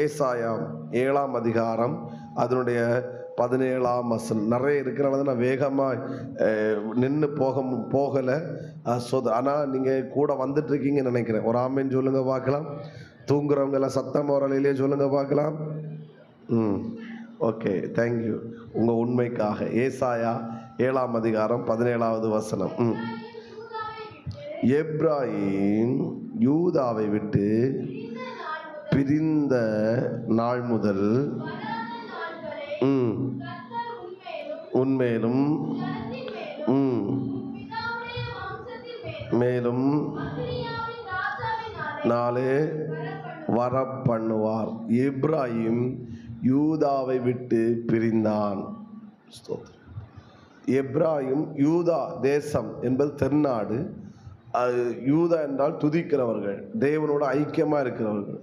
ஏசாயா 7ஆம் அதிகாரம் அதனுடைய 17ஆம் வசனம். நிறைய இருக்கிறனால நான் வேகமாக நின்று போகலை. ஆனால் நீங்கள் கூட வந்துட்டு இருக்கீங்கன்னு நினைக்கிறேன். ஒரு ஆமேன்னு சொல்லுங்க பார்க்கலாம். தூங்குறவங்க எல்லாம் சத்தம் வரலையிலே சொல்லுங்க பார்க்கலாம். ஓகே, தேங்க்யூ உங்கள் உண்மைக்காக. ஏசாயா 7ஆம் அதிகாரம் 17ஆவது வசனம். எப்ராயிம் யூதாவை விட்டு பிரிந்த நாள் முதல் உன்மேலும் மேலும் நாளே வர பண்ணுவார். எப்ராயிம் யூதாவை விட்டு பிரிந்தான். எப்ராயிம் யூதா தேசம் என்பது தென்னாடு. யூதா என்றால் துதிக்கிறவர்கள், தேவனோட ஐக்கியமாக இருக்கிறவர்கள்.